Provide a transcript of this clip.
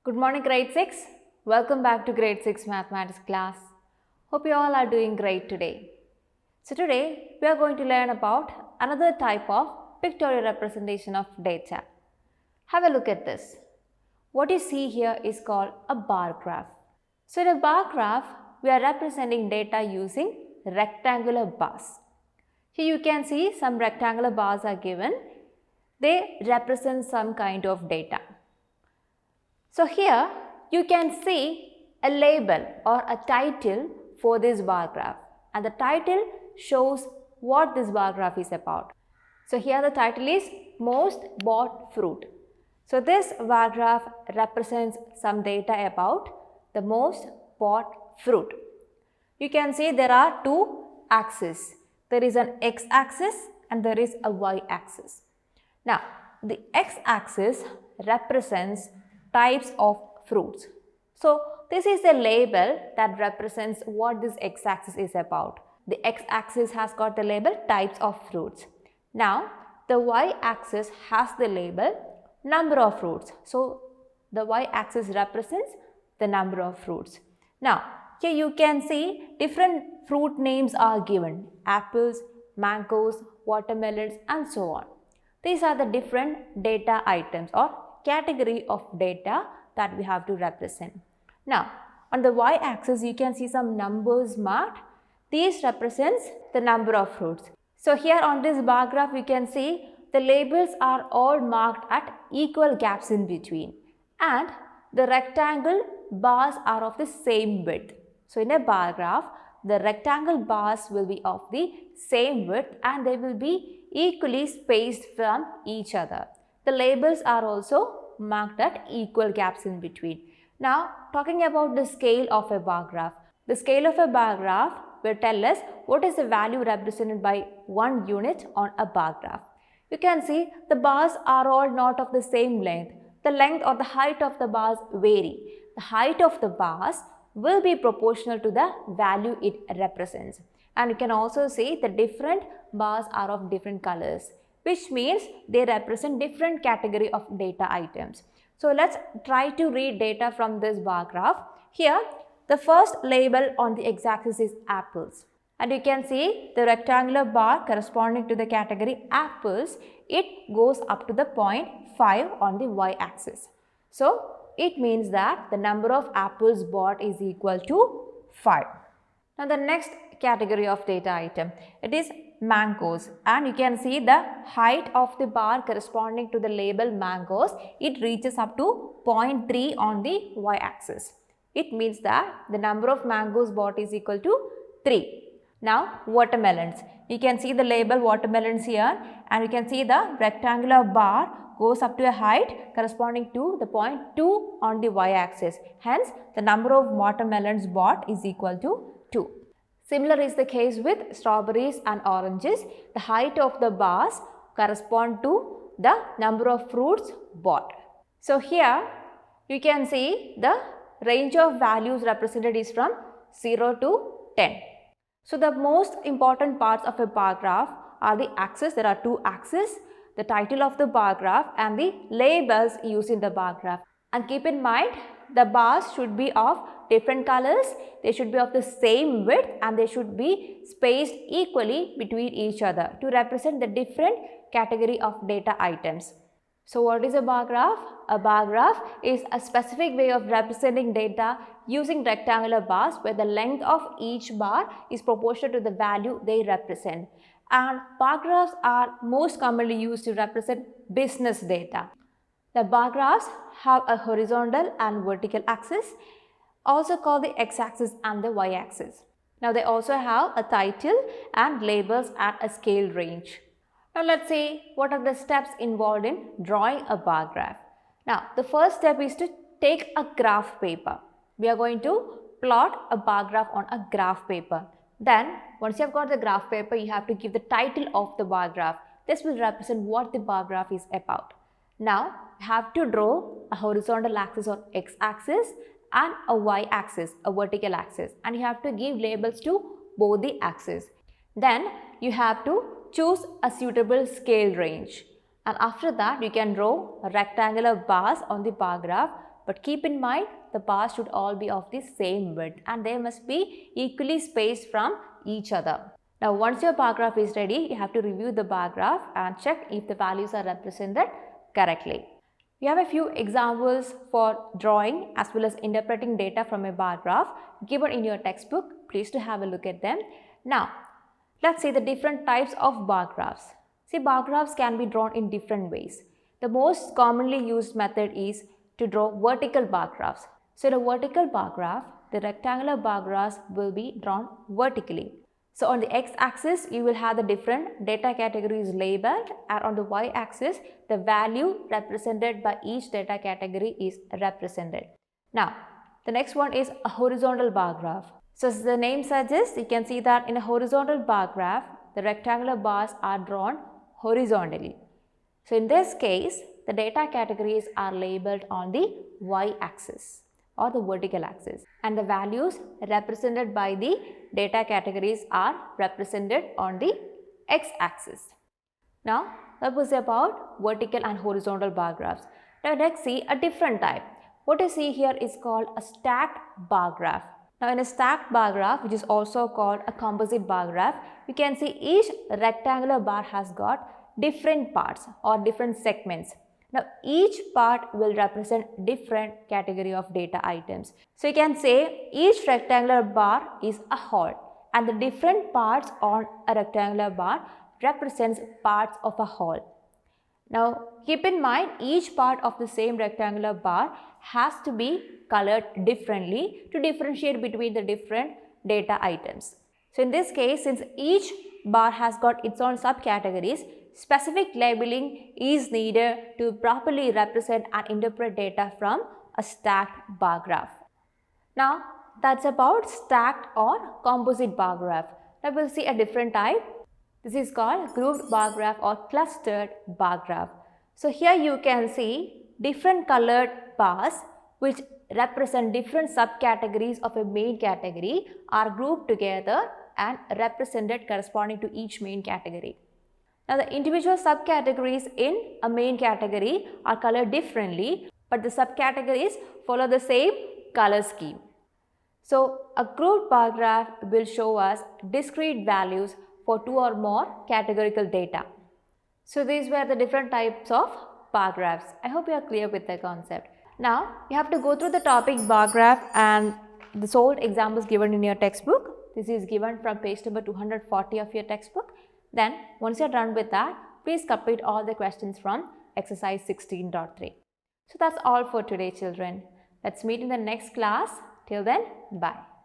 Good morning grade 6. Welcome back to grade 6 mathematics class. Hope you all are doing great today. So today we are going to learn about another type of pictorial representation of data. Have a look at this. What you see here is called a bar graph. So in a bar graph we are representing data using rectangular bars. Here you can see some rectangular bars are given. They represent some kind of data. So here you can see a label or a title for this bar graph, and the title shows what this bar graph is about. So here the title is most bought fruit. So this bar graph represents some data about the most bought fruit. You can see there are two axes. There is an x-axis and there is a y-axis. Now the x-axis represents types of fruits. So this is a label that represents what this x-axis is about. The x-axis has got the label types of fruits. Now the y-axis has the label number of fruits. So the y-axis represents the number of fruits. Now here you can see different fruit names are given: apples, mangoes, watermelons, and so on. These are the different data items or category of data that we have to represent. Now on the y-axis you can see some numbers marked. These represents the number of fruits. So here on this bar graph you can see the labels are all marked at equal gaps in between, and the rectangle bars are of the same width. So in a bar graph the rectangle bars will be of the same width and they will be equally spaced from each other. The labels are also marked at equal gaps in between. Now talking about the scale of a bar graph. The scale of a bar graph will tell us what is the value represented by 1 unit on a bar graph. You can see the bars are all not of the same length. The length or the height of the bars vary. The height of the bars will be proportional to the value it represents. And you can also see the different bars are of different colors, which means they represent different category of data items. So let's try to read data from this bar graph. Here the first label on the x-axis is apples, and you can see the rectangular bar corresponding to the category apples, it goes up to the point 5 on the y-axis. So it means that the number of apples bought is equal to 5. Now the next category of data item, it is mangoes, and you can see the height of the bar corresponding to the label mangoes, it reaches up to 0.3 on the y-axis. It means that the number of mangoes bought is equal to 3. Now watermelons, you can see the label watermelons here, and you can see the rectangular bar goes up to a height corresponding to the point 2 on the y-axis. Hence the number of watermelons bought is equal to 2. Similar is the case with strawberries and oranges. The height of the bars correspond to the number of fruits bought. So here you can see the range of values represented is from 0 to 10. So the most important parts of a bar graph are the axes. There are two axes, the title of the bar graph and the labels used in the bar graph. And keep in mind, the bars should be of different colors, they should be of the same width, and they should be spaced equally between each other to represent the different category of data items. So what is a bar graph? A bar graph is a specific way of representing data using rectangular bars where the length of each bar is proportional to the value they represent. And bar graphs are most commonly used to represent business data. The bar graphs have a horizontal and vertical axis, also called the x-axis and the y-axis. Now they also have a title and labels at a scale range. Now let's see what are the steps involved in drawing a bar graph. Now the first step is to take a graph paper. We are going to plot a bar graph on a graph paper. Then once you have got the graph paper, you have to give the title of the bar graph. This will represent what the bar graph is about. Now you have to draw a horizontal axis or x-axis and a y-axis, a vertical axis, and you have to give labels to both the axes. Then you have to choose a suitable scale range, and after that you can draw rectangular bars on the bar graph But keep in mind, the bars should all be of the same width and they must be equally spaced from each other. Now, once your bar graph is ready, you have to review the bar graph and check if the values are represented correctly. We have a few examples for drawing as well as interpreting data from a bar graph given in your textbook. Please do have a look at them. Now, let's see the different types of bar graphs. See, bar graphs can be drawn in different ways. The most commonly used method is to draw vertical bar graphs. So, in a vertical bar graph, the rectangular bar graphs will be drawn vertically. So, on the x-axis, you will have the different data categories labeled, and on the y-axis, the value represented by each data category is represented. Now, the next one is a horizontal bar graph. So, as the name suggests, you can see that in a horizontal bar graph, the rectangular bars are drawn horizontally. So, in this case, the data categories are labeled on the y-axis or the vertical axis, and the values represented by the data categories are represented on the x-axis. Now, that was about vertical and horizontal bar graphs. Now, let's see a different type. What you see here is called a stacked bar graph. Now, in a stacked bar graph, which is also called a composite bar graph, you can see each rectangular bar has got different parts or different segments. Now, each part will represent different category of data items. So, you can say each rectangular bar is a whole and the different parts on a rectangular bar represents parts of a whole. Now, keep in mind each part of the same rectangular bar has to be colored differently to differentiate between the different data items. So, in this case, since each bar has got its own subcategories, specific labeling is needed to properly represent and interpret data from a stacked bar graph. Now, that's about stacked or composite bar graph. Now, we'll see a different type. This is called grouped bar graph or clustered bar graph. So, here you can see different colored bars which represent different subcategories of a main category are grouped together and represented corresponding to each main category. Now, the individual subcategories in a main category are colored differently, but the subcategories follow the same color scheme. So, a grouped bar graph will show us discrete values for two or more categorical data. So, these were the different types of bar graphs. I hope you are clear with the concept. Now, you have to go through the topic bar graph and the solved examples given in your textbook. This is given from page number 240 of your textbook. Then, once you are done with that, please complete all the questions from exercise 16.3. So, that's all for today, children. Let's meet in the next class. Till then, bye.